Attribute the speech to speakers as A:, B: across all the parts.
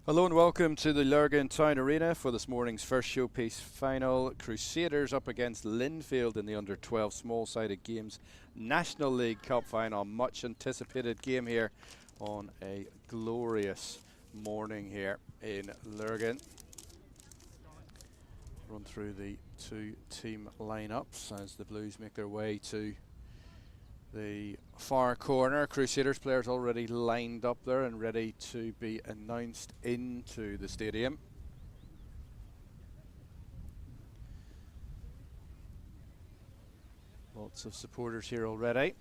A: Hello and welcome to the Lurgan Town Arena for this morning's first showpiece final. Crusaders up against Linfield in the under-12 small-sided games National League Cup final. Much anticipated game here on a glorious morning here in Lurgan. Run through the two team lineups as the Blues make their way to the far corner. Crusaders players already lined up there and ready to be announced into the stadium. Lots of supporters here already.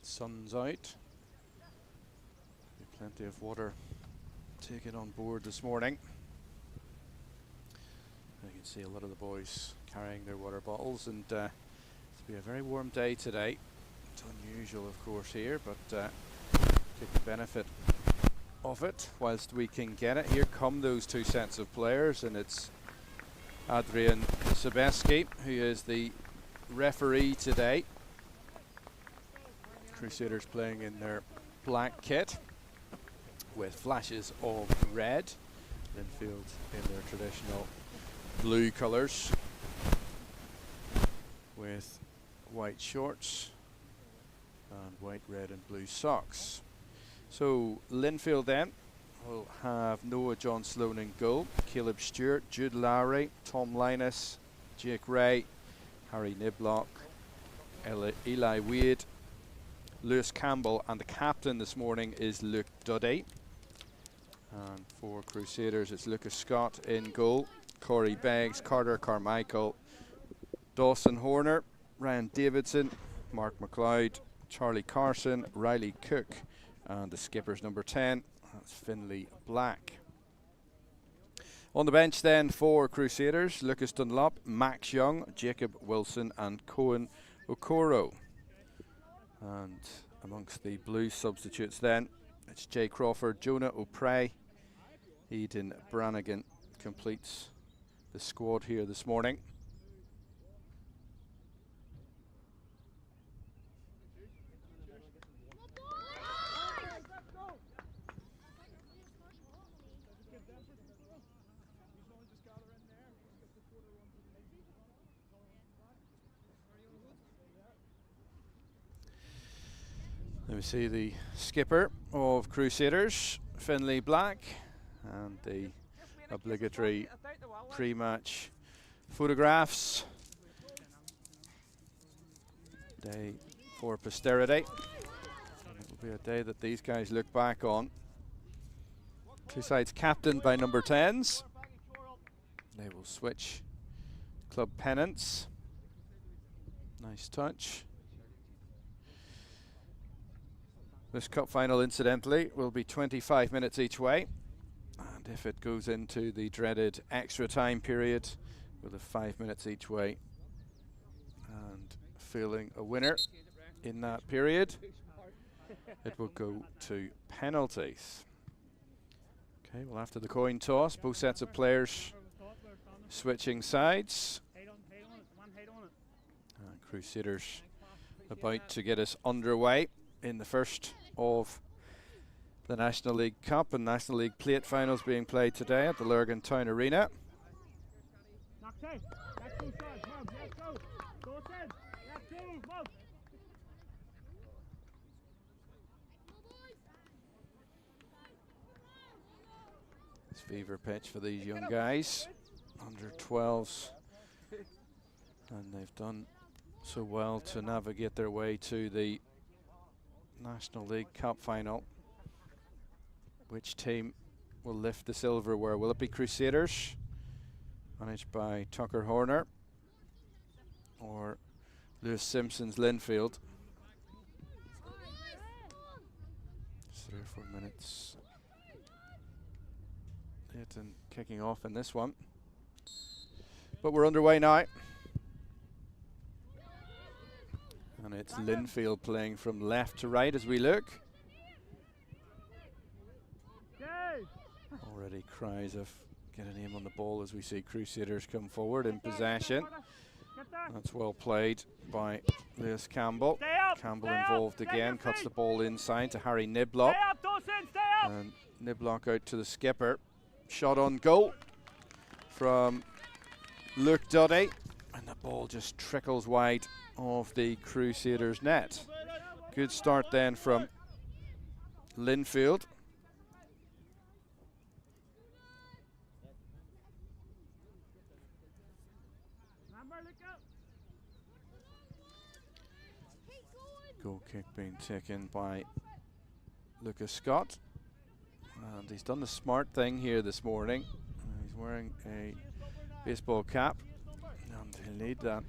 A: Sun's out. Plenty of water taken on board this morning. You can see a lot of the boys carrying their water bottles, and it's be a very warm day today. It's unusual, of course, here, but take the benefit of it whilst we can get it. Here come those two sets of players, and it's Adrian Sobeski who is the referee today. Crusaders playing in their black kit with flashes of red. Linfield in their traditional blue colours with white shorts and white, red and blue socks. So Linfield then will have Noah John Sloan in goal, Caleb Stewart, Jude Lowry, Tom Linus, Jake Ray, Harry Niblock, Eli Wade, Lewis Campbell, and the captain this morning is Luke Duddy. And for Crusaders it's Lucas Scott in goal, Corey Beggs, Carter Carmichael, Dawson Horner, Ryan Davidson, Mark McLeod, Charlie Carson, Riley Cook, and the skipper's number 10, that's Finlay Black. On the bench then for Crusaders, Lucas Dunlop, Max Young, Jacob Wilson and Cohen Okoro. And amongst the Blues substitutes then, it's Jay Crawford, Jonah O'Prey, Eden Brannigan completes the squad here this morning. Let me see the skipper of Crusaders, Finlay Black, and the obligatory pre-match photographs. Day for posterity. It will be a day that these guys look back on. Two sides captained by number 10s. They will switch club pennants. Nice touch. This cup final, incidentally, will be 25 minutes each way. And if it goes into the dreaded extra time period, we'll have 5 minutes each way. And feeling a winner in that period, it will go to penalties. Okay, well, after the coin toss, both sets of players switching sides. Crusaders about to get us underway in the first of the National League Cup and National League Plate finals being played today at the Lurgan Town Arena. It's fever pitch for these young guys, under 12s, and they've done so well to navigate their way to the National League Cup final. Which team will lift the silverware? Will it be Crusaders, managed by Tucker Horner, or Lewis Simpson's Linfield? 3 or 4 minutes yet and kicking off in this one. But we're underway now. And it's Linfield playing from left to right as we look. Already cries of get a name on the ball as we see Crusaders come forward in possession. That's well played by Lewis Campbell. Campbell involved again, cuts the ball inside to Harry Niblock. And Niblock out to the skipper. Shot on goal from Luke Duddy. And the ball just trickles wide of the Crusaders' net. Good start then from Linfield. Goal kick being taken by Lucas Scott. And he's done the smart thing here this morning. He's wearing a baseball cap. And he'll need that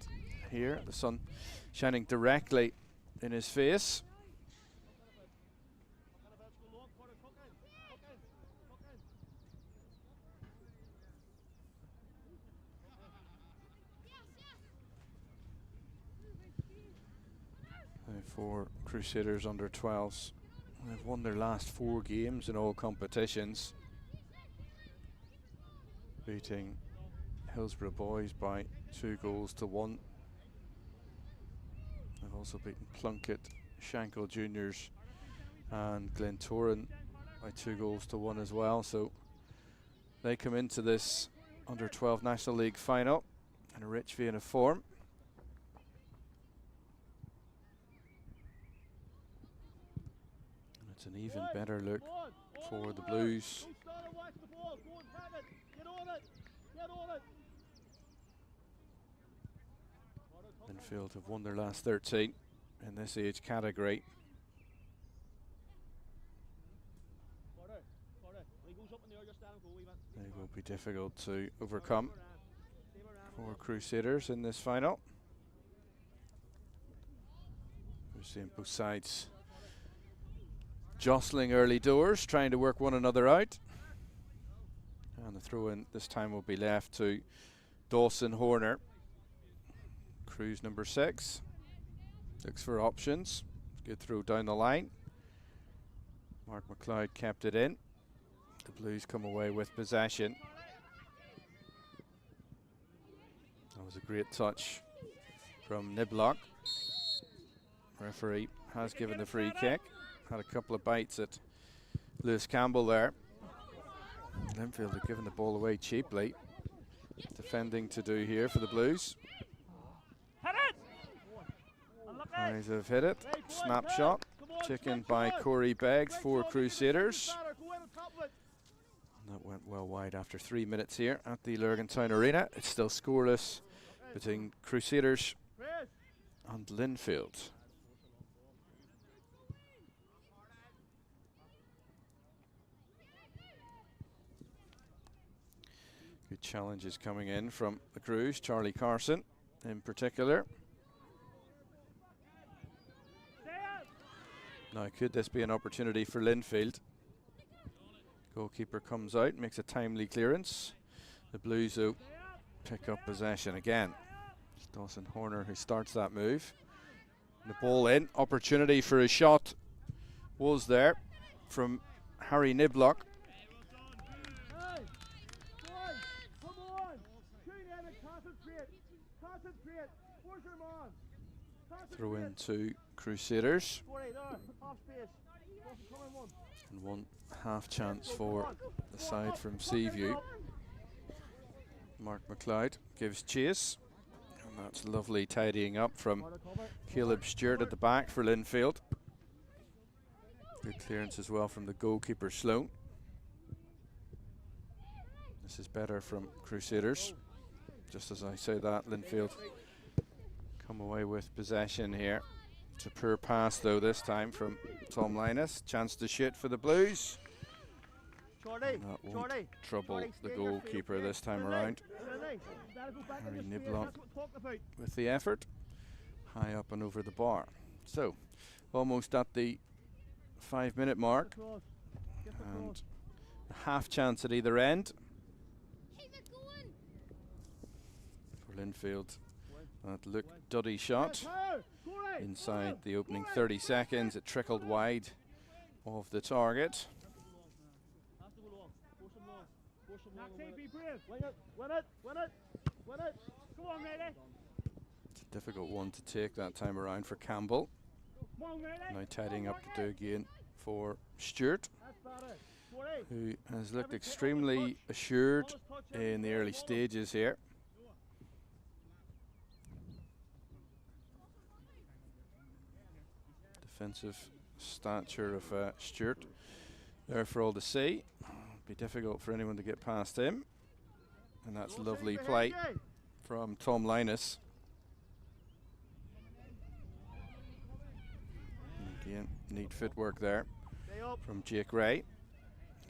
A: here. The sun shining directly in his face. For Crusaders under 12s. They've won their last 4 games in all competitions, beating Hillsborough Boys by 2-1. They've also beaten Plunkett, Shankle Juniors and Glentoran by 2-1 as well. So they come into this under 12 National League final in a rich vein of form. It's an even better look for the Blues. Linfield have won their last 13 in this age category. They will be difficult to overcome for Crusaders in this final. We're seeing both sides jostling early doors, trying to work one another out. And the throw in this time will be left to Dawson Horner. Cruise number 6. Looks for options. Good throw down the line. Mark McLeod kept it in. The Blues come away with possession. That was a great touch from Niblock. Referee has given the free kick. Had a couple of bites at Lewis Campbell there. Linfield have given the ball away cheaply. Defending to do here for the Blues. Eyes have hit it. Snapshot taken by Corey Beggs for Crusaders. And that went well wide after 3 minutes here at the Lurgan Town Arena. It's still scoreless between Crusaders and Linfield. Good challenges coming in from the Crews, Charlie Carson in particular. Now could this be an opportunity for Linfield? Goalkeeper comes out, makes a timely clearance. The Blues will pick up possession again. It's Dawson Horner who starts that move. The ball in, opportunity for a shot was there from Harry Niblock. Throw in to Crusaders. And one half chance for the side from Seaview. Mark McLeod gives chase. And that's lovely tidying up from Caleb Stewart at the back for Linfield. Good clearance as well from the goalkeeper Sloan. This is better from Crusaders. Just as I say that, Linfield come away with possession here. It's a poor pass though this time from Tom Linus. Chance to shoot for the Blues. That won't trouble the goalkeeper this time around. Harry Niblock with the effort. High up and over the bar. So, almost at the 5-minute mark. And a half chance at either end. For Linfield. That Luke Duddy shot inside the opening 30 seconds. It trickled wide of the target. It's a difficult one to take that time around for Campbell. Now tidying up to do again for Stewart. who has looked extremely assured in the early stages here. Defensive stature of Stewart there for all to see. Be difficult for anyone to get past him. And that's lovely play from Tom Linus. And again, neat footwork there from Jake Ray.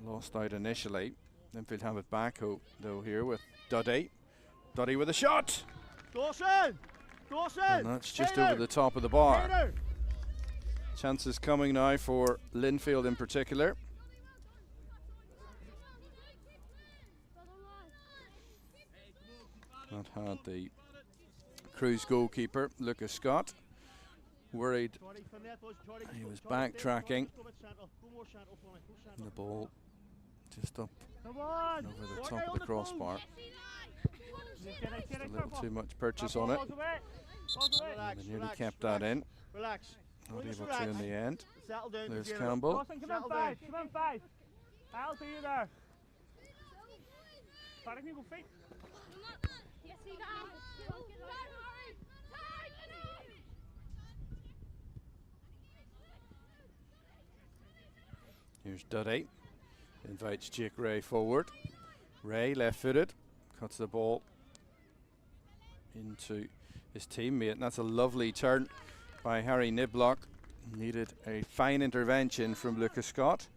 A: Lost out initially. Linfield have it back though here with Duddy. Duddy with a shot!
B: Dawson! Dawson!
A: And that's just over the top of the bar. Chances coming now for Linfield in particular. That had the Cruise goalkeeper, Lucas Scott, worried he was backtracking. And the ball just up and over the top of the crossbar. Just a little too much purchase on it. And they nearly kept that in. Not able to in the end. Lewis Campbell.
B: Come on, five. Come on, five. I'll be there. Panic me, go feet.
A: Here's Duddy. Invites Jake Ray forward. Ray, left-footed, cuts the ball into his teammate, and that's a lovely turn by Harry Niblock. Needed a fine intervention from Lucas Scott,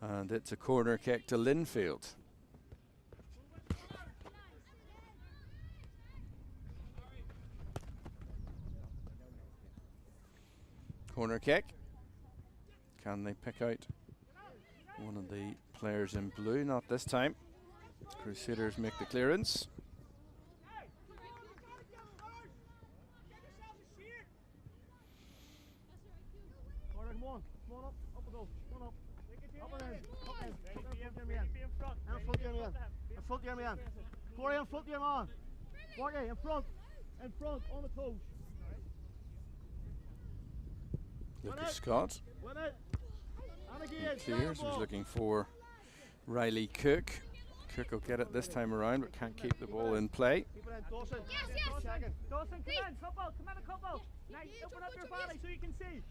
A: and it's a corner kick to Linfield. Corner kick. Can they pick out one of the players in blue? Not this time. Crusaders make the clearance. Lucas Scott. Clears, who's looking for Riley Cook. Cook will get it this time around, but can't keep the ball in play.
B: Dawson, come in, couple, come in a couple. Nice, open up your body so you can see.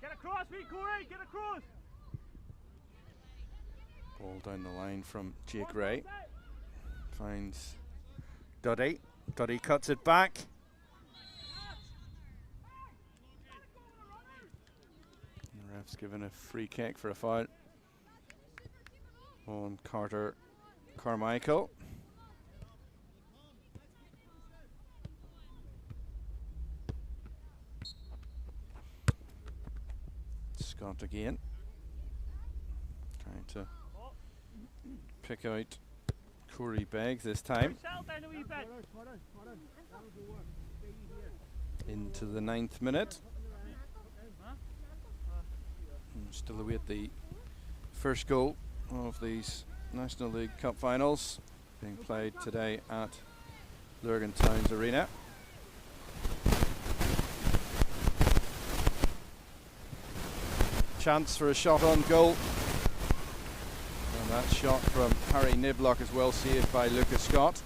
B: Get across me, Corey, get across.
A: Ball down the line from Jake Ray. Finds Duddy. Duddy cuts it back. The ref's given a free kick for a foul on Carter Carmichael. Scott again, trying to pick out Corey Beggs this time. Into the 9th minute. And still await the first goal of these National League Cup finals being played today at Lurgan Towns Arena. Chance for a shot on goal. And that shot from Harry Niblock is well saved by Lucas Scott.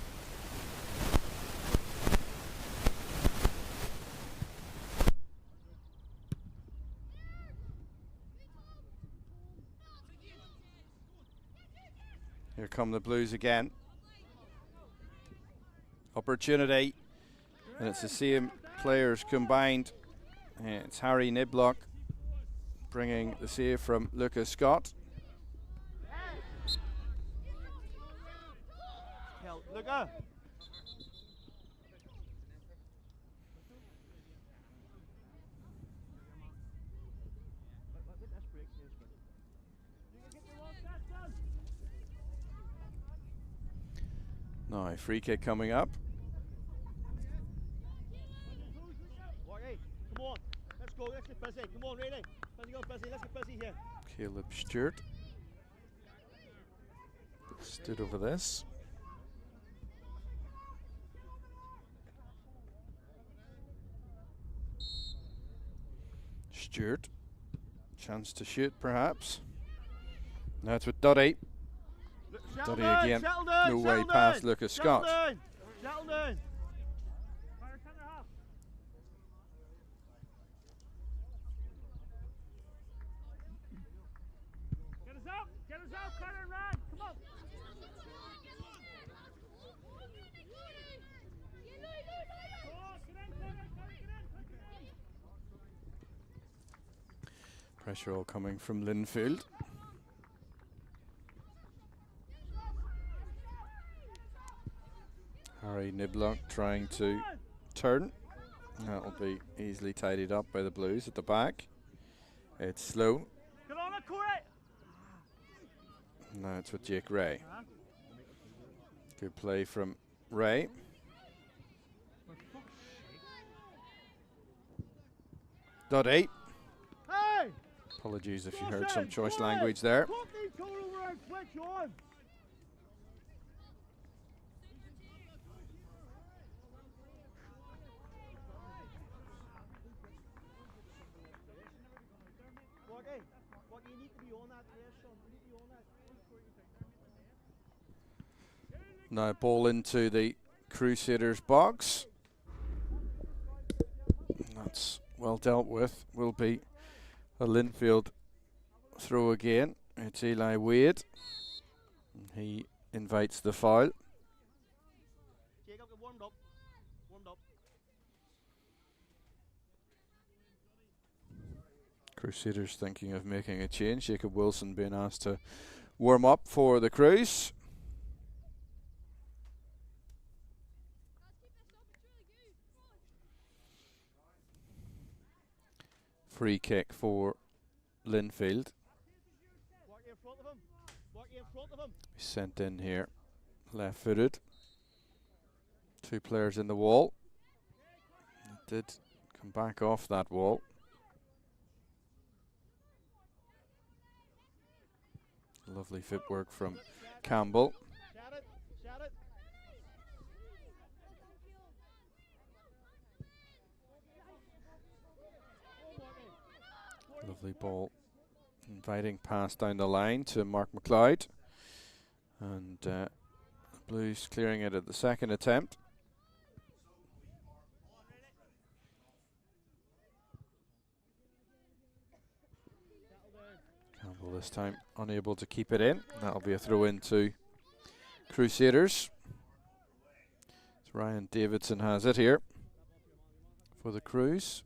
A: Here come the Blues again. Opportunity. And it's the same players combined. It's Harry Niblock bringing the save from Lucas Scott. Now, free kick coming up.
B: Come on, let's go, let's get busy. Come on, ready? Let's go busy, let's get busy here.
A: Caleb Stewart stood over this. Stewart. Chance to shoot, perhaps. Now it's with Duddy. Duddy again. No way past Lucas Scott.
B: Settle down. Fire centre half. Get us out, Carter and Ryan. Come on.
A: Pressure all coming from Linfield. Harry Niblock trying to turn. That'll be easily tidied up by the Blues at the back. It's slow.
B: Get on it, Corey.
A: Now it's with Jake Ray. Good play from Ray. Duddy.
B: Hey!
A: Apologies if you heard some choice language there.
B: Put these two over and switch on. What you need to be on that there, Sean. You need to be on that.
A: Now ball into the Crusaders box. That's well dealt with. Will be a Linfield throw again. It's Eli Wade. He invites the foul.
B: Jacob, get warmed up. Warmed up.
A: Crusaders thinking of making a change. Jacob Wilson being asked to warm up for the Cruise. Free kick for Linfield.
B: Walk in front of him. Walk in front of him.
A: Sent in here, left footed. Two players in the wall. It did come back off that wall. Lovely footwork from Campbell.
B: Shut it. Shut it.
A: Lovely ball. Inviting pass down the line to Mark McLeod. And Blues clearing it at the second attempt. Campbell this time unable to keep it in. That'll be a throw into Crusaders. So Ryan Davidson has it here for the Cruise.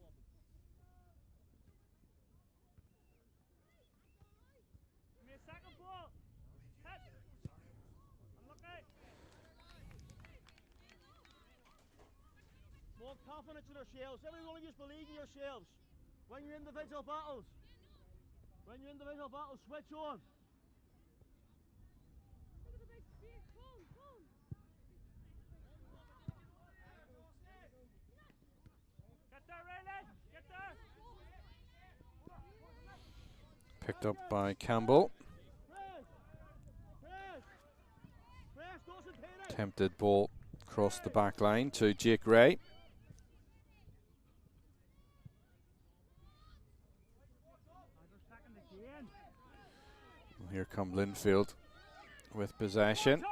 B: More confidence in yourselves. Everyone just believe in yourselves. When you're in individual battles. When you're in individual battles, switch on. Get there, Raylan. Get there.
A: Picked up by Campbell. Tempted ball across the back line to Jake Ray. Well, here come Linfield with possession.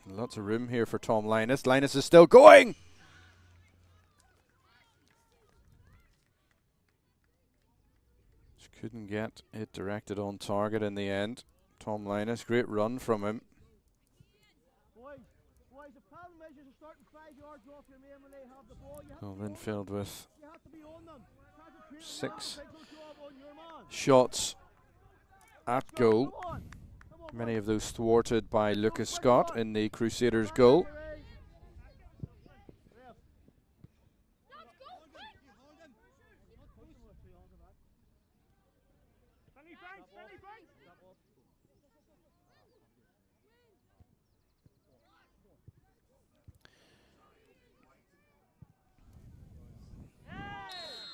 A: Lots of room here for Tom Linus. Linus is still going! Just couldn't get it directed on target in the end. Tom Linus, great run from him.
B: Boys, the problem is you're starting 5 yards off your man when they have the ball.
A: So Linfield with
B: You have to be on them.
A: 6
B: Take no job on your man.
A: shots at goal.
B: Come on.
A: Many of those thwarted by Lucas Scott in the Crusaders' goal.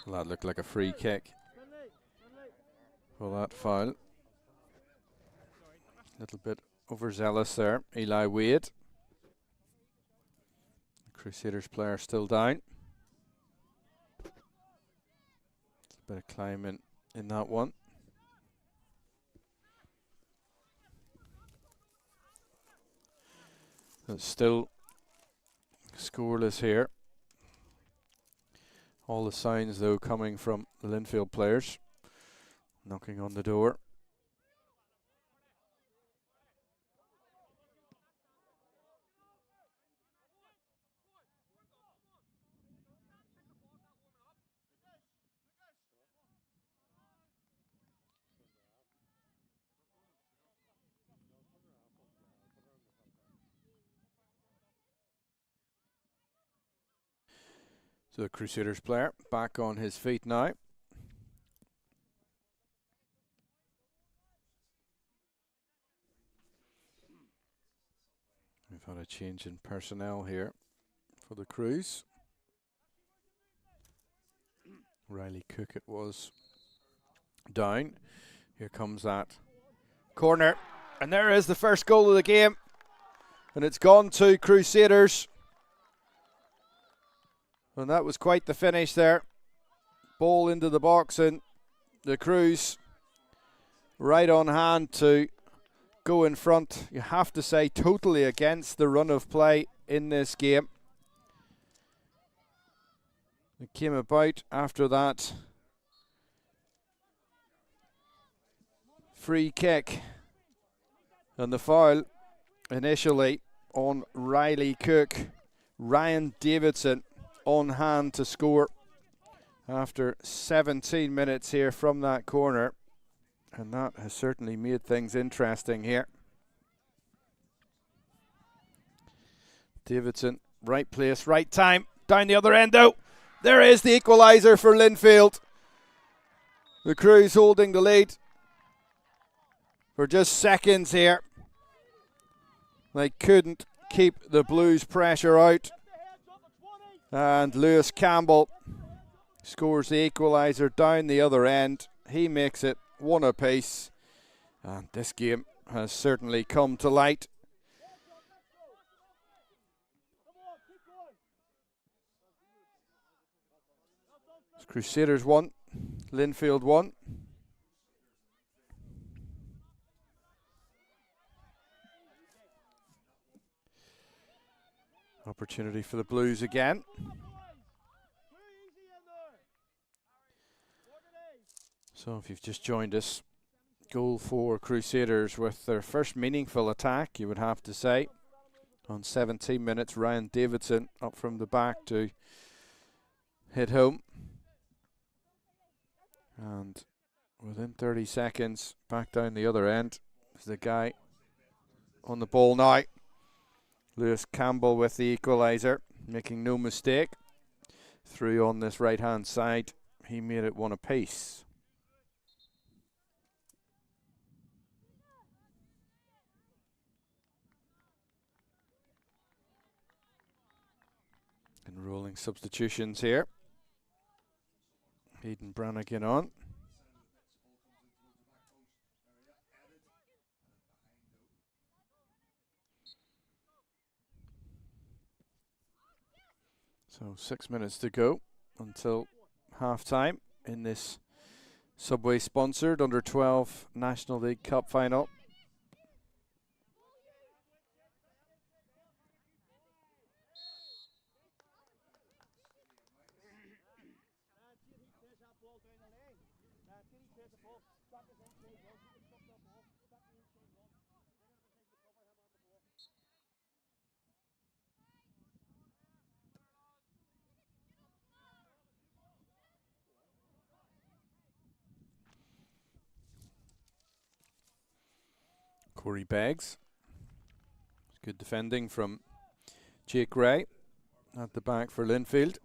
A: Well, that looked like a free kick for that foul. Little bit overzealous there. Eli Wade. The Crusaders player still down. A bit of climbing in that one. It's still scoreless here. All the signs, though, coming from the Linfield players. Knocking on the door. So the Crusaders player back on his feet now. We've had a change in personnel here for the Cruise. Riley Cook it was down. Here comes that corner. And there is the first goal of the game. And it's gone to Crusaders. And that was quite the finish there. Ball into the box and the Cruise right on hand to go in front. You have to say totally against the run of play in this game. It came about after that free kick and the foul initially on Riley Cook. Ryan Davidson on hand to score after 17 minutes here from that corner, and that has certainly made things interesting here. Davidson, right place, right time, down the other end though. There is the equaliser for Linfield. The Cruise holding the lead for just seconds here. They couldn't keep the Blues pressure out. And Lewis Campbell scores the equaliser down the other end. He makes it one apiece. And this game has certainly come to light. Crusaders 1, Linfield 1. Opportunity for the Blues again. So if you've just joined us, goal for Crusaders with their first meaningful attack, you would have to say. On 17 minutes, Ryan Davidson up from the back to hit home. And within 30 seconds, back down the other end is the guy on the ball now. Lewis Campbell with the equaliser, making no mistake. Through on this right-hand side, he made it one apiece. And rolling substitutions here. Eden Brannigan on. So 6 minutes to go until half-time in this Subway-sponsored Under-12 National League Cup final. Corey Beggs. Good defending from Jake Ray at the back for Linfield.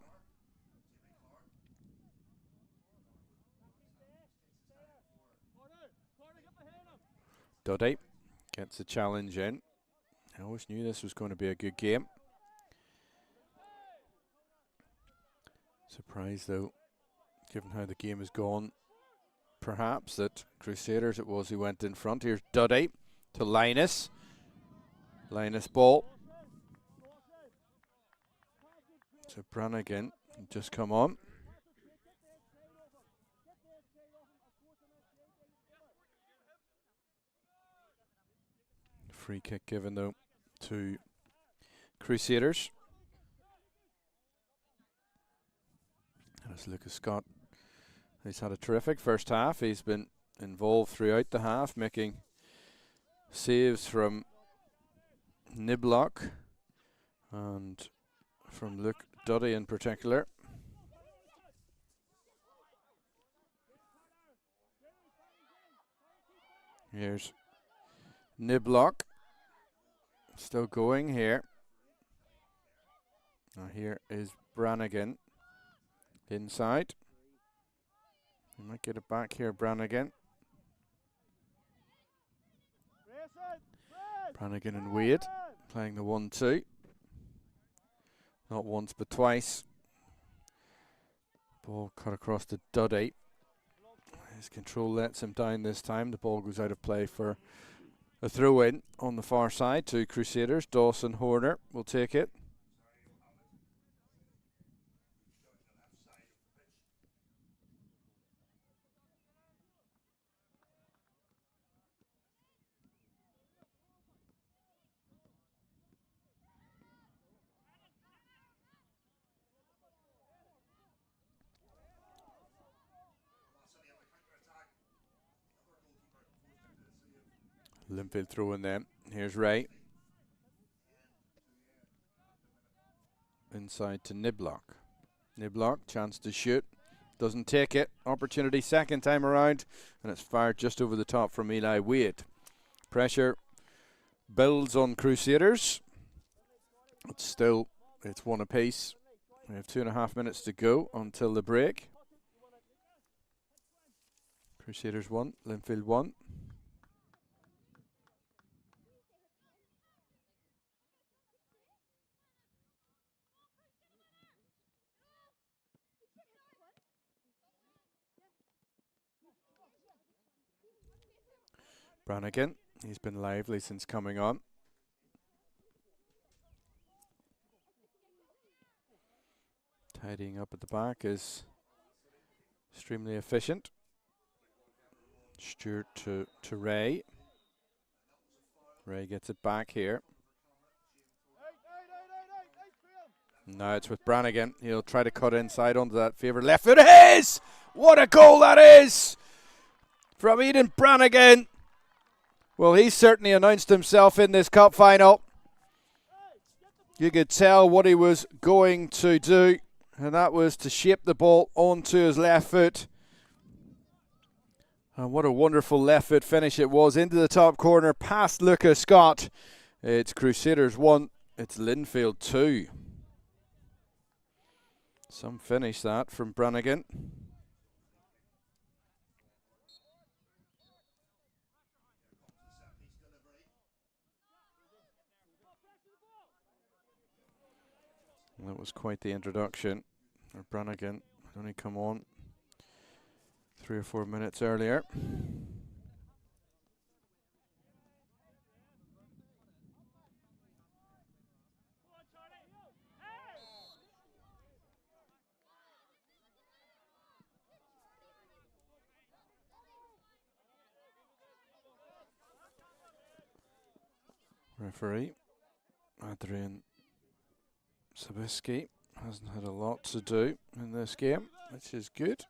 A: Duddy gets a challenge in. I always knew this was going to be a good game. Surprised though, given how the game has gone, perhaps that Crusaders it was who went in front. Here's Duddy to Linus. Linus ball. So Brannigan just come on. Free kick given though to Crusaders. That's Lucas Scott. He's had a terrific first half. He's been involved throughout the half, making saves from Niblock and from Luke Duddy in particular. Here's Niblock, still going here. Now here is Brannigan inside. He might get it back here, Brannigan. Brannigan and Wade playing the 1-2. Not once but twice. Ball cut across to Duddy. His control lets him down this time. The ball goes out of play for a throw in on the far side to Crusaders. Dawson Horner will take it. Linfield throwing them. Here's Ray. Inside to Niblock. Niblock, chance to shoot. Doesn't take it. Opportunity second time around. And it's fired just over the top from Eli Wade. Pressure builds on Crusaders. But still, it's one apiece. We have 2.5 minutes to go until the break. Crusaders 1, Linfield 1. Brannigan, he's been lively since coming on. Tidying up at the back is extremely efficient. Stewart to Ray. Ray gets it back here. Now it's with Brannigan. He'll try to cut inside onto that favoured left foot. It is! What a goal that is! From Eden Brannigan. Well, he's certainly announced himself in this cup final. You could tell what he was going to do, and that was to shape the ball onto his left foot. And what a wonderful left foot finish it was into the top corner past Lucas Scott. It's Crusaders 1, it's Linfield 2. Some finish that from Brannigan. That was quite the introduction. Brannigan had only come on 3 or 4 minutes earlier. Referee Adrian Sabisky hasn't had a lot to do in this game, which is good.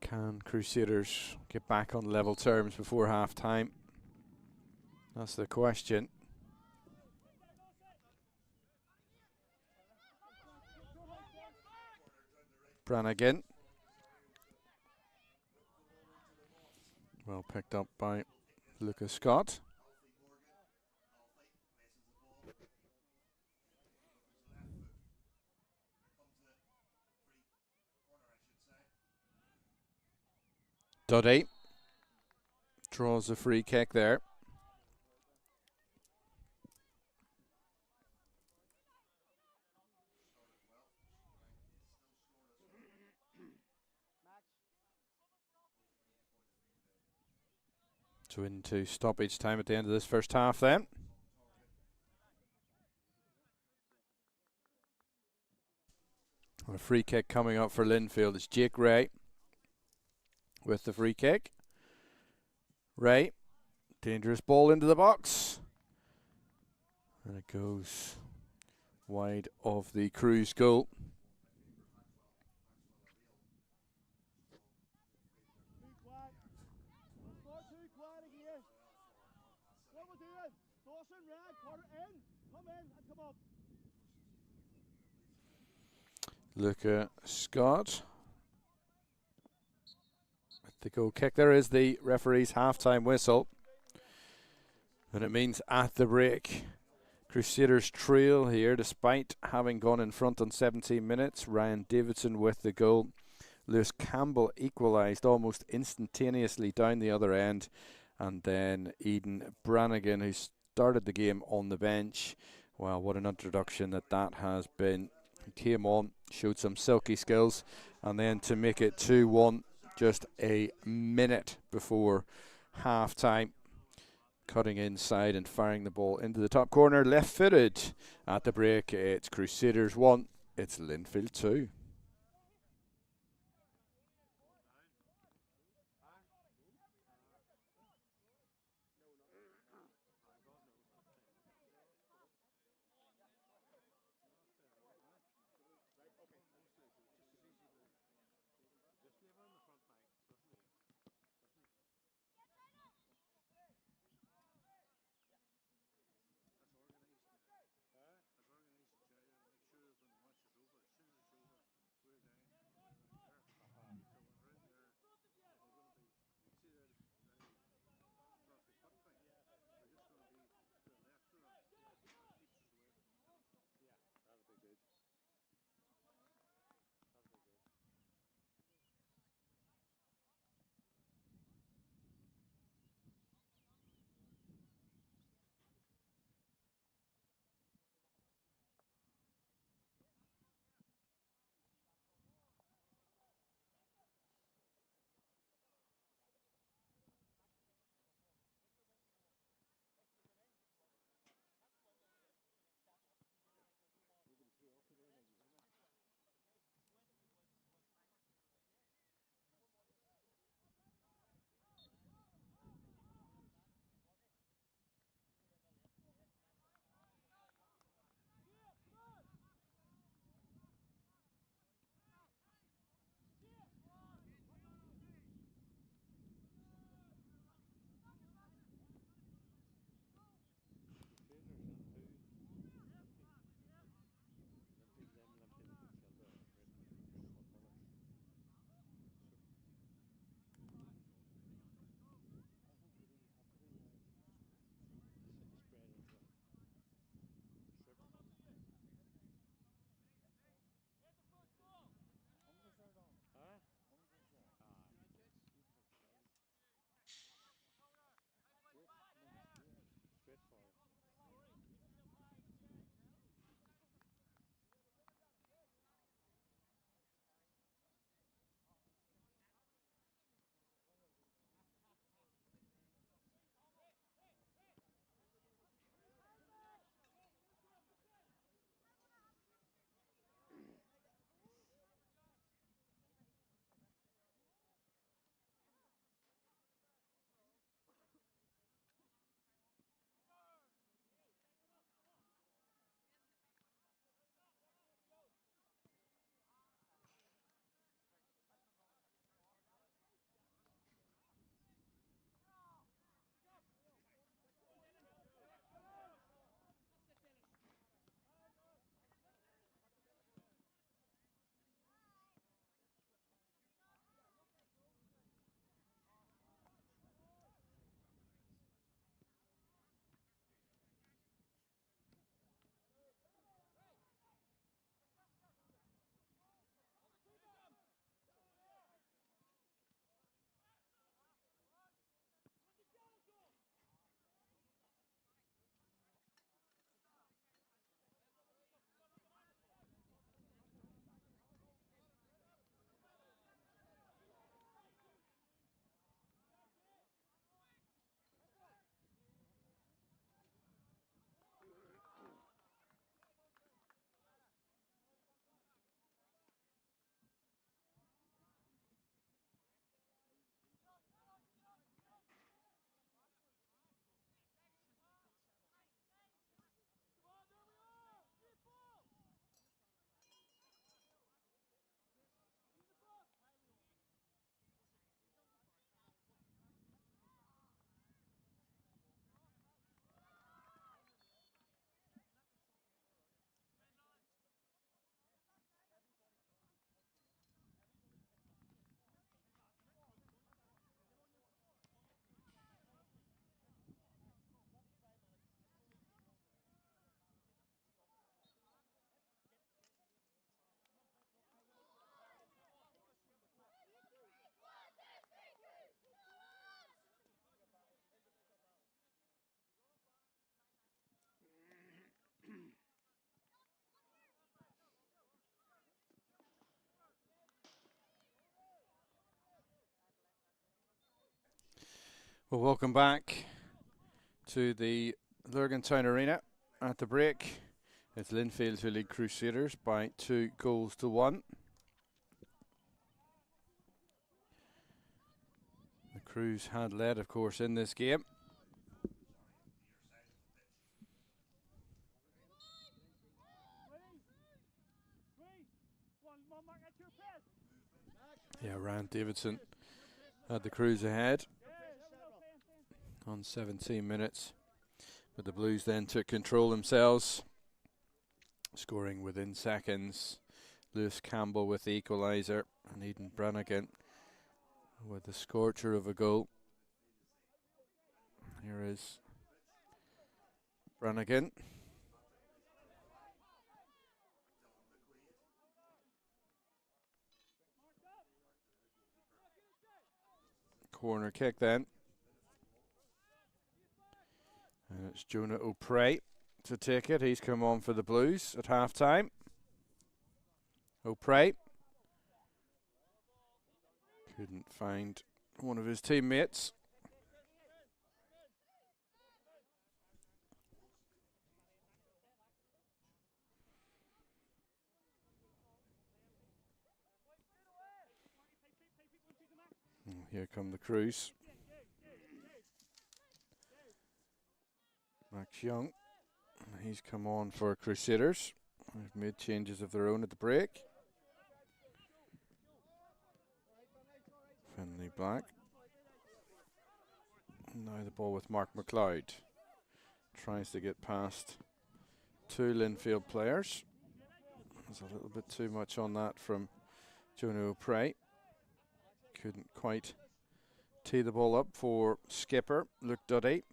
A: Can Crusaders get back on level terms before half time? That's the question. Brannigan. Well picked up by Lucas Scott. Duddy draws a free kick there. So into stoppage time at the end of this first half then. And a free kick coming up for Linfield. It's Jake Ray with the free kick. Ray Dangerous ball into the box. And it goes wide of the Crews goal.
B: Too quiet. Not too quiet again. What we're doing? Dawson, Rag, put it in. Come in and come up.
A: Luca Scott. The goal kick. There is the referee's half-time whistle. And it means at the break, Crusaders trail here despite having gone in front on 17 minutes. Ryan Davidson with the goal. Lewis Campbell equalised almost instantaneously down the other end. And then Eden Brannigan, who started the game on the bench. Wow, what an introduction that has been. He came on, showed some silky skills, and then to make it 2-1 just a minute before half-time. Cutting inside and firing the ball into the top corner, left-footed. At the break, it's Crusaders 1, it's Linfield 2. Well, welcome back to the Lurgan Town Arena. At the break, it's Linfield who lead Crusaders by 2-1. The Crews had led, of course, in this game. Yeah, Rand Davidson had the Crews ahead on 17 minutes. But the Blues then took control themselves, scoring within seconds. Lewis Campbell with the equaliser, and Eden Brannigan with the scorcher of a goal. Here is Brannigan. Corner kick then. And it's Jonah O'Prey to take it. He's come on for the Blues at half-time. O'Prey couldn't find one of his teammates. And here come the Crews. Max Young, he's come on for Crusaders. They've made changes of their own at the break. Finlay Black. Now the ball with Mark McLeod. Tries to get past two Linfield players. There's a little bit too much on that from Jonah O'Prey. Couldn't quite tee the ball up for skipper Luke Duddy.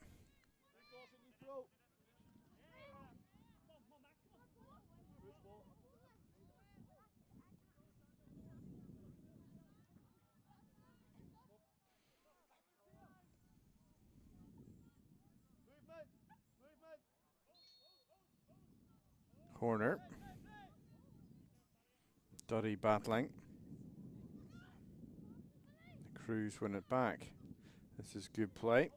A: Corner. Duddy battling. The Crews win it back. This is good play.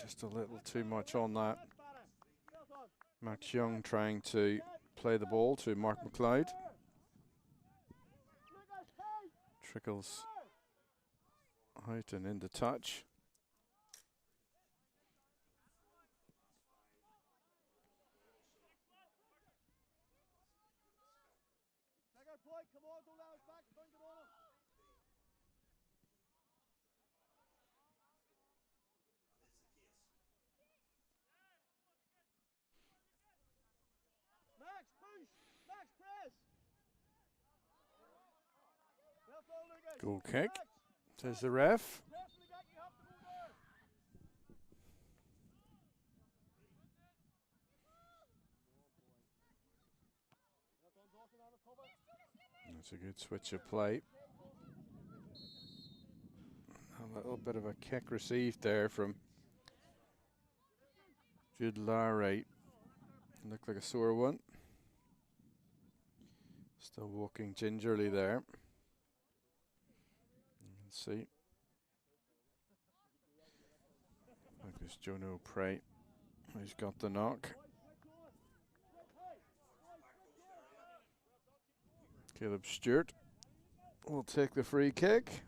A: Just a little too much on that. Max Young trying to play the ball to Mark McLeod. Trickles out and into touch. Goal kick, says the ref. That's a good switch of play. A little bit of a kick received there from Jude Lowry. Looked like a sore one. Still walking gingerly there. Let's see. Focus Jonah O'Prey. He's got the knock. Caleb Stewart will take the free kick.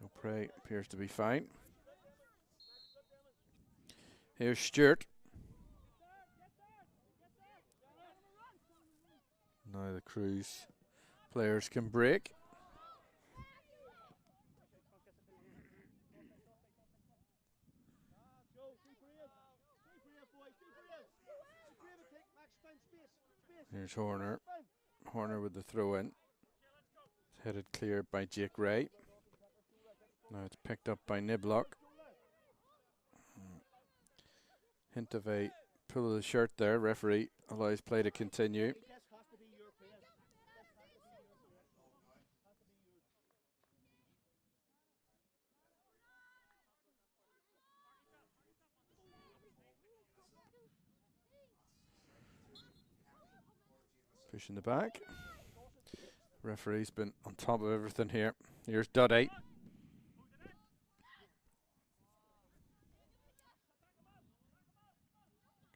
A: O'Prey appears to be fine. Here's Stewart. Now the Crews players can break. Here's Horner. Horner with the throw in. It's headed clear by Jake Ray. Now it's picked up by Niblock. Hint of a pull of the shirt there. Referee allows play to continue. Pushing the back. Referee's been on top of everything here. Here's Duddy.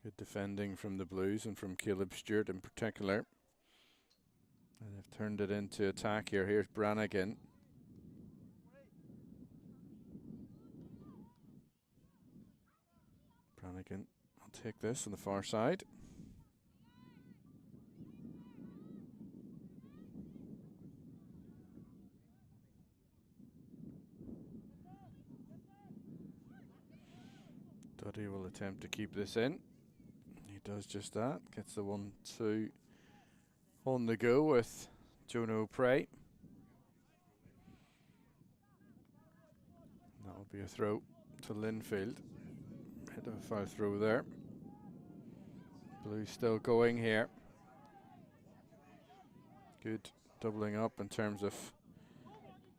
A: Good defending from the Blues and from Caleb Stewart in particular. And they've turned it into attack here. Here's Brannigan. Brannigan will take this on the far side. Duddy will attempt to keep this in. He does just that. Gets the 1-2 on the go with Jonah O'Prey. That will be a throw to Linfield. Hit a foul throw there. Blues still going here. Good doubling up in terms of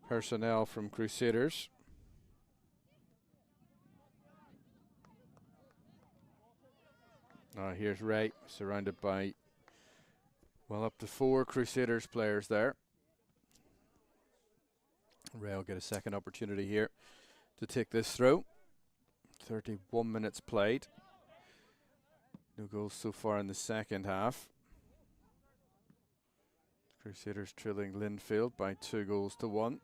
A: personnel from Crusaders. Here's Ray, surrounded by, well, up to 4 Crusaders players there. Ray will get a second opportunity here to take this throw. 31 minutes played. No goals so far in the second half. Crusaders trailing Linfield by 2-1.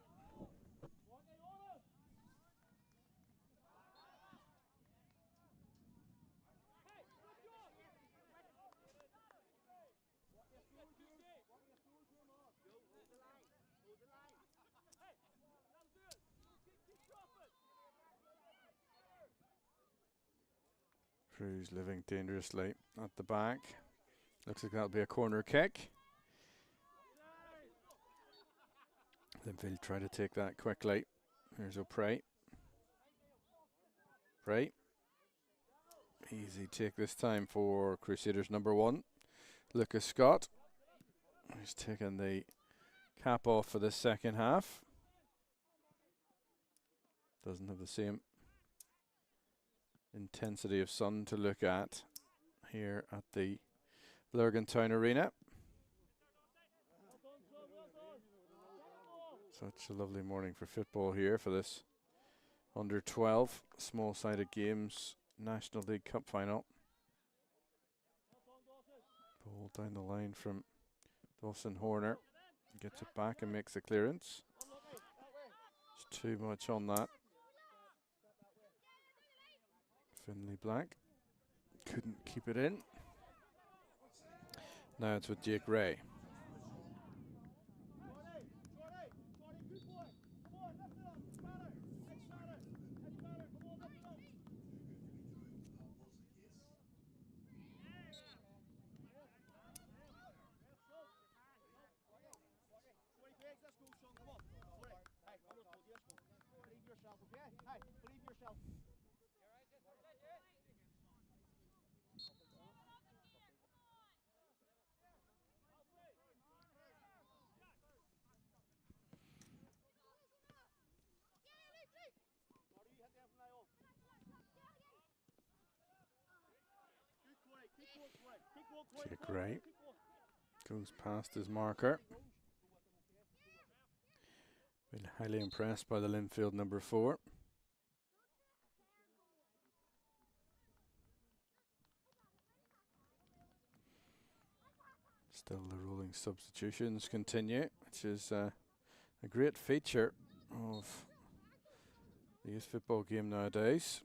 A: Crews living dangerously at the back. Looks like that'll be a corner kick. Linfield try to take that quickly. Here's O'Prey. Prey. Easy take this time for Crusaders number 1. Lucas Scott. He's taken the cap off for the second half. Doesn't have the same intensity of sun to look at here at the Lurgan Town Arena. Such a lovely morning for football here for this under 12 small-sided games National League Cup final. Ball down the line from Dawson Horner. Gets it back and makes a clearance. It's too much on that. Finlay Black couldn't keep it in. Now it's with Jake Ray. Jake Ray goes past his marker. Been highly impressed by the Linfield number 4. Still the rolling substitutions continue, which is a great feature of the youth football game nowadays.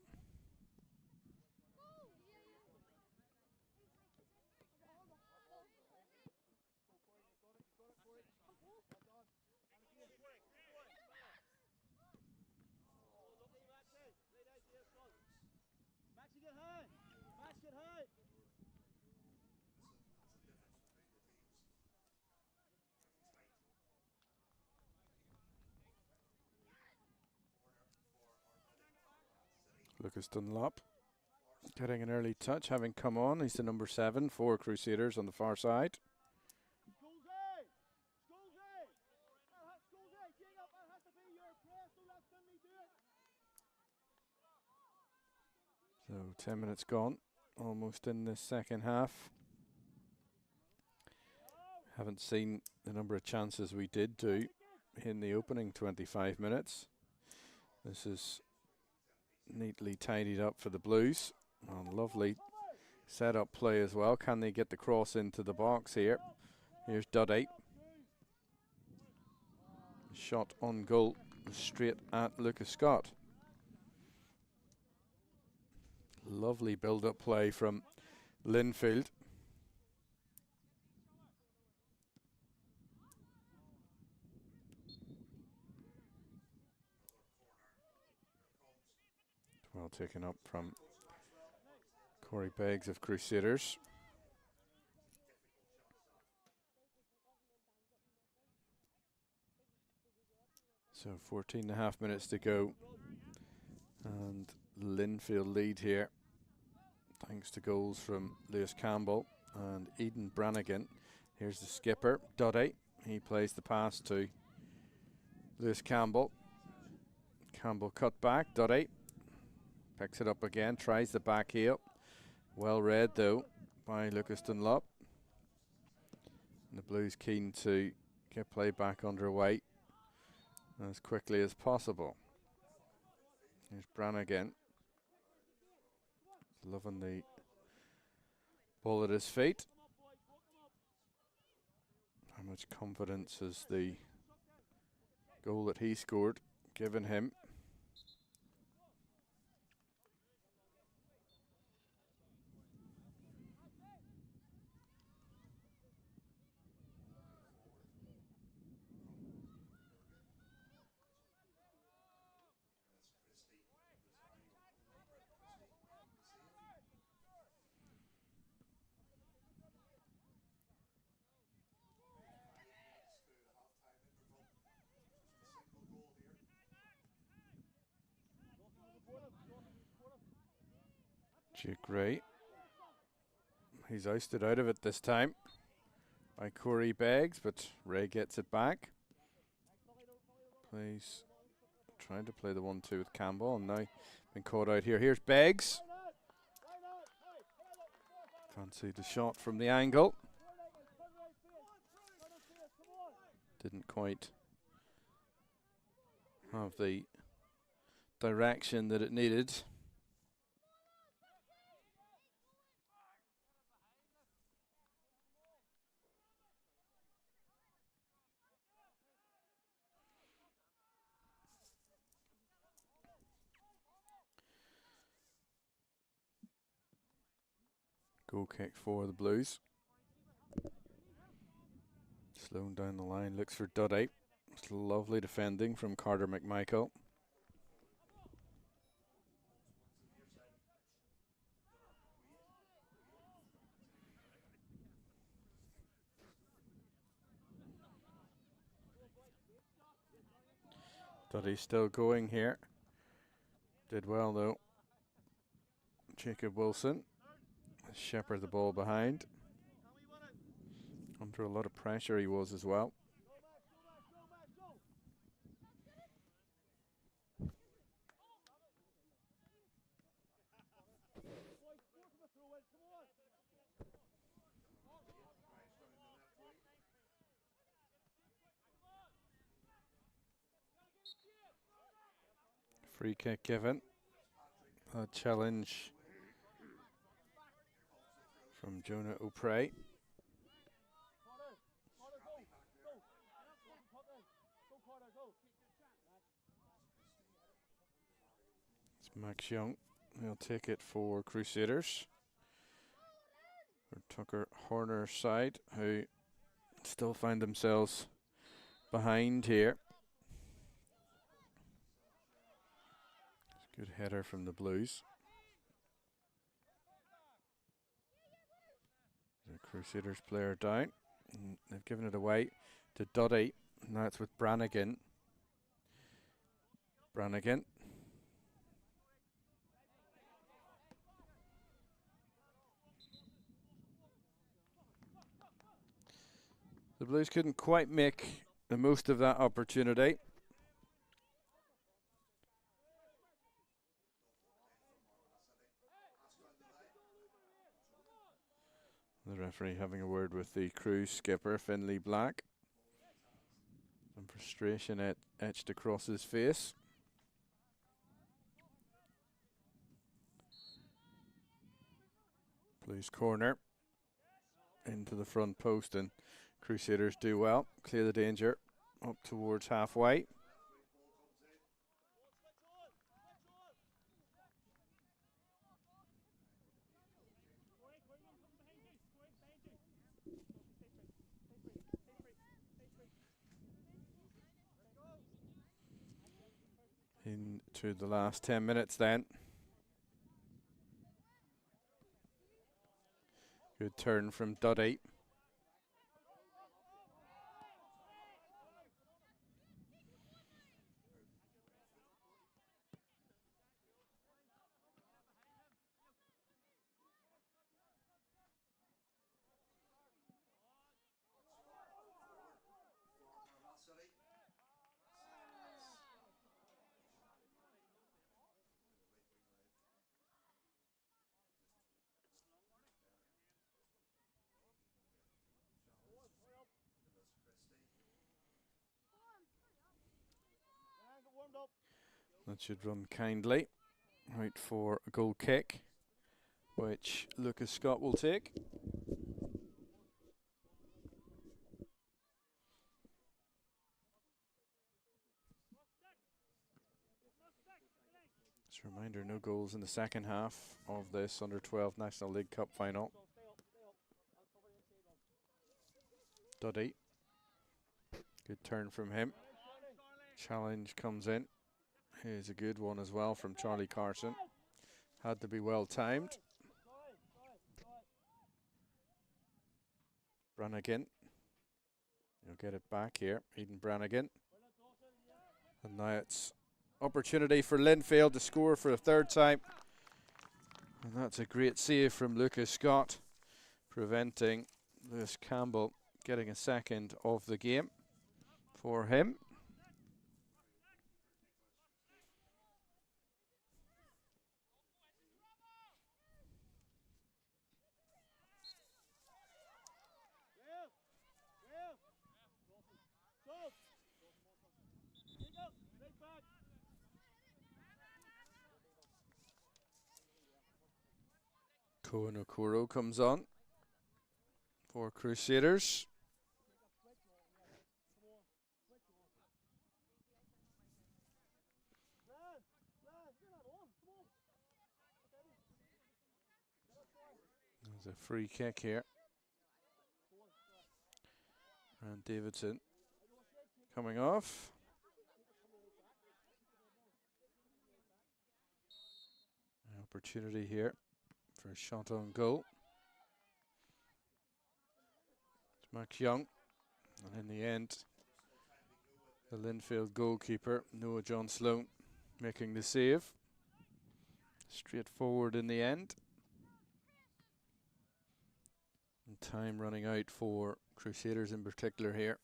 A: Lucas Dunlop getting an early touch, having come on. He's the number 7 for Crusaders on the far side. So 10 minutes gone, almost in the second half. Haven't seen the number of chances we did do in the opening 25 minutes. This is neatly tidied up for the Blues. And lovely Set up play as well. Can they get the cross into the box here? Here's Duddy. Shot on goal straight at Lucas Scott. Lovely build-up play from Linfield. Well taken up from Corey Beggs of Crusaders. So 14.5 minutes to go. And Linfield lead here, thanks to goals from Lewis Campbell and Eden Brannigan. Here's the skipper, Duddy. He plays the pass to Lewis Campbell. Campbell cut back, Duddy picks it up again, tries the back heel. Well read though by Lucas Dunlop. And the Blues keen to get play back underway as quickly as possible. Here's Brannigan, loving the ball at his feet. How much confidence has the goal that he scored given him? Jake Ray. He's ousted out of it this time by Corey Beggs, but Ray gets it back. Plays, trying to play the 1-2 with Campbell, and now been caught out here. Here's Beggs. Fancied the shot from the angle. Didn't quite have the direction that it needed. Goal kick for the Blues. Slowing down the line, looks for Duddy. It's lovely defending from Carter McMichael. Duddy's still going here. Did well though. Jacob Wilson. Shepherd the ball behind. Under a lot of pressure he was as well. Free kick given. A challenge from Jonah O'Prey. It's Max Young. He'll take it for Crusaders. For Tucker Horner's side, who still find themselves behind here. Good header from the Blues. The Crusaders player down. And they've given it away to Duddy. Now it's with Brannigan. Brannigan. The Blues couldn't quite make the most of that opportunity. The referee having a word with the Cruise skipper, Finlay Black. Some frustration etched across his face. Blues corner into the front post, and Crusaders do well. Clear the danger up towards halfway. Into the last 10 minutes then. Good turn from Duddy. That should run kindly. Right for a goal kick, which Lucas Scott will take. Just a reminder, no goals in the second half of this Under-12 National League Cup final. Duddy. Good turn from him. Challenge comes in. Here's a good one as well from Charlie Carson. Had to be well timed. Brannigan. He'll get it back here. Eden Brannigan. And now it's opportunity for Linfield to score for a third time. And that's a great save from Lucas Scott, preventing Lewis Campbell getting a second of the game for him. Koen Okoro comes on for Crusaders. There's a free kick here. And Davidson coming off. An opportunity here for a shot on goal. It's Max Young. And in the end, the Linfield goalkeeper, Noah John Sloan, making the save. Straightforward in the end. And time running out for Crusaders in particular here.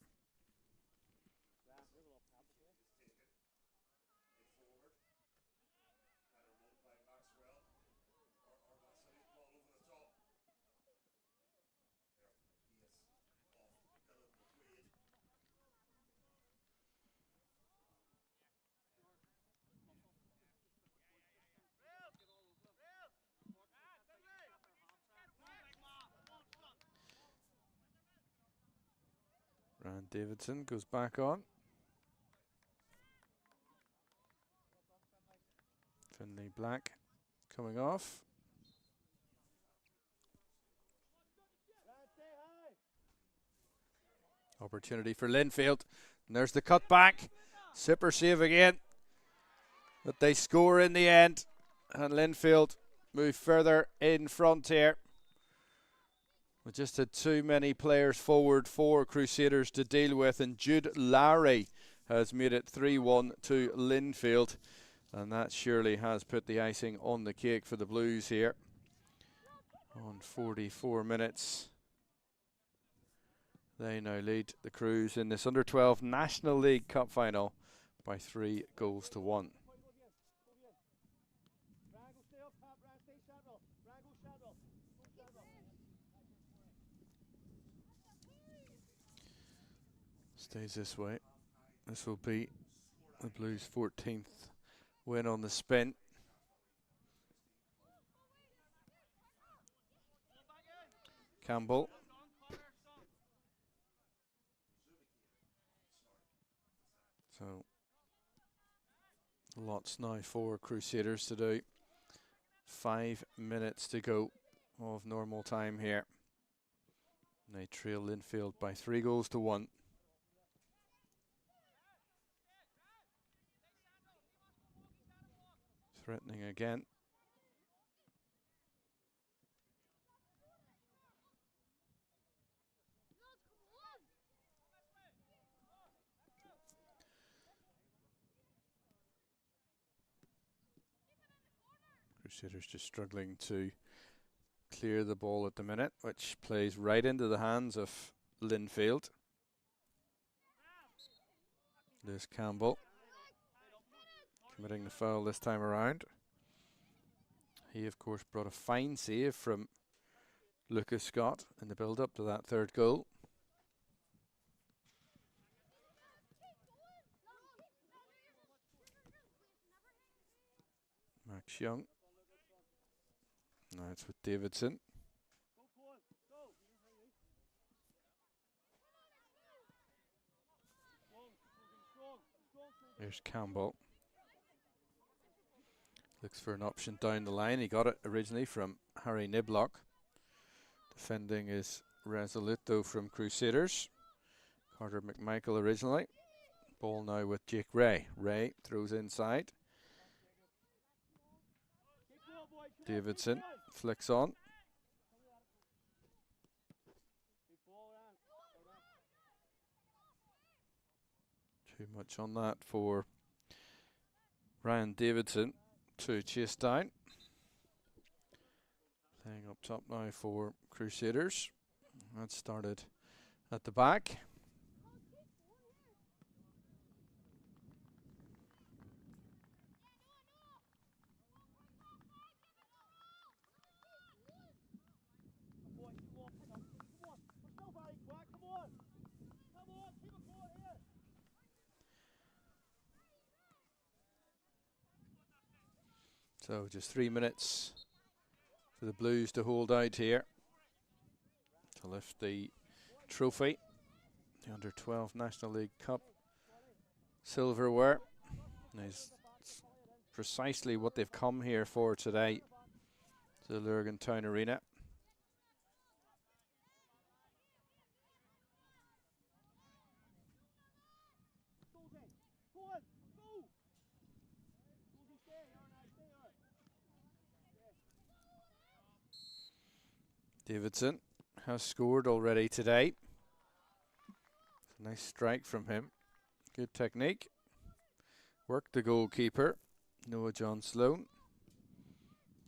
A: Rand Davidson goes back on. Finlay Black coming off. Opportunity for Linfield. And there's the cut back. Super save again. But they score in the end. And Linfield move further in front here. We just had too many players forward for Crusaders to deal with, and Jude Lowry has made it 3-1 to Linfield, and that surely has put the icing on the cake for the Blues here. On 44 minutes, they now lead the Crews in this Under-12 National League Cup final by 3-1. Stays this way. This will be the Blues' 14th win on the spin. Campbell. So lots now for Crusaders to do. 5 minutes to go of normal time here. They trail Linfield by 3 goals to 1. Threatening again. Crusaders just struggling to clear the ball at the minute, which plays right into the hands of Linfield. There's Campbell committing the foul this time around. He, of course, brought a fine save from Lucas Scott in the build-up to that 3rd goal. Max Young. Now it's with Davidson. There's Campbell. Looks for an option down the line. He got it originally from Harry Niblock. Defending is resolute though from Crusaders. Carter McMichael originally. Ball now with Jake Ray. Ray throws inside. Davidson flicks on. Too much on that for Ryan Davidson to chase down. Playing up top now for Crusaders. That started at the back. So just 3 minutes for the Blues to hold out here to lift the trophy, the Under-12 National League Cup silverware. And it's precisely what they've come here for today, to Lurgan Town Arena. Davidson has scored already today. Nice strike from him. Good technique. Worked the goalkeeper, Noah John Sloan.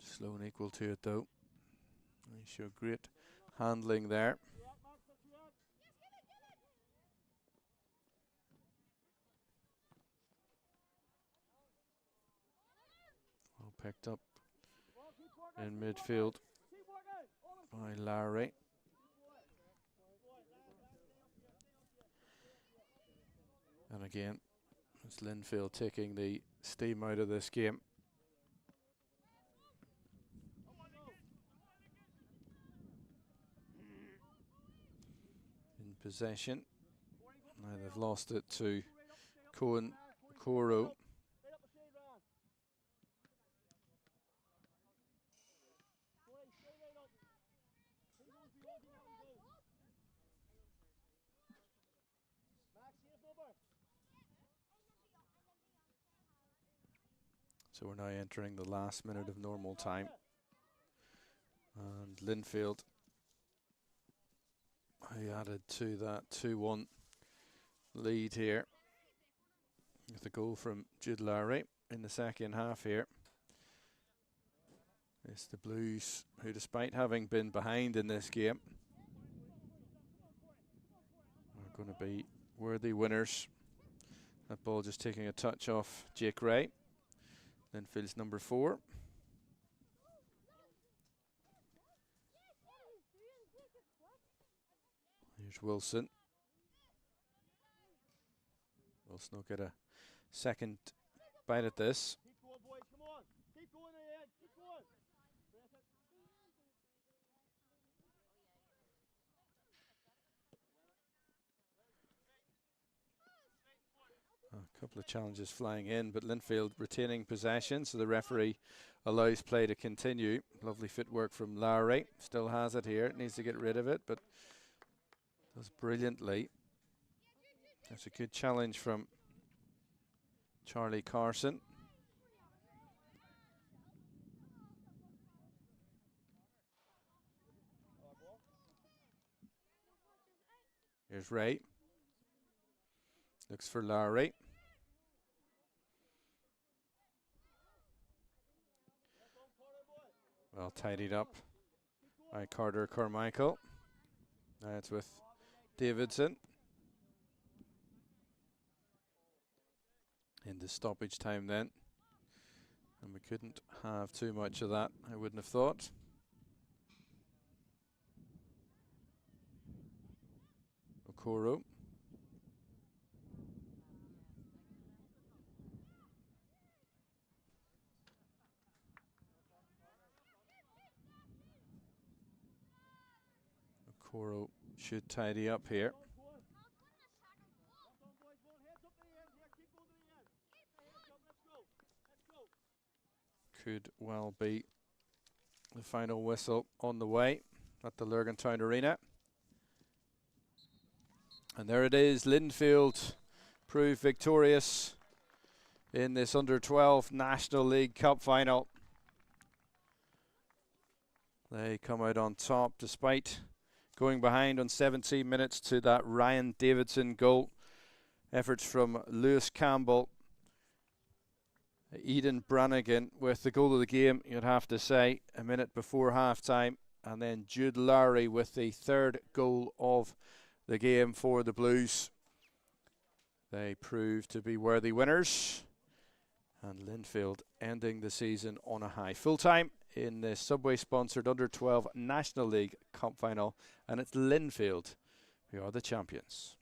A: Sloan equal to it though. He showed great handling there. Well picked up in midfield by Larry. And again, it's Linfield taking the steam out of this game. In possession. Now they've lost it to Cohen Coro. So we're now entering the last minute of normal time. And Linfield, he added to that 2-1 lead here with a goal from Jude Lowry in the second half here. It's the Blues who, despite having been behind in this game, are going to be worthy winners. That ball just taking a touch off Jake Ray. Linfield's number 4. Here's Wilson. Wilson will get a second bite at this.
B: Keep going, boys, come on. Keep going ahead. Keep going.
A: Couple of challenges flying in, but Linfield retaining possession, so the referee allows play to continue. Lovely footwork from Lowry. Still has it here. Needs to get rid of it, but does brilliantly. That's a good challenge from Charlie Carson. Here's Ray. Looks for Lowry. Well tidied up by Carter Carmichael. Now it's with Davidson. Into stoppage time then. And we couldn't have too much of that, I wouldn't have thought. Okoro. Okoro should tidy up here. Could well be the final whistle on the way at the Lurgan Town Arena. And there it is, Linfield proved victorious in this Under-12 National League Cup final. They come out on top despite going behind on 17 minutes to that Ryan Davidson goal. Efforts from Lewis Campbell, Eden Brannigan with the goal of the game, you'd have to say, a minute before half-time. And then Jude Lowry with the third goal of the game for the Blues. They proved to be worthy winners. And Linfield ending the season on a high. Full-time in the Subway-sponsored Under-12 National League Cup final. And it's Linfield who are the champions.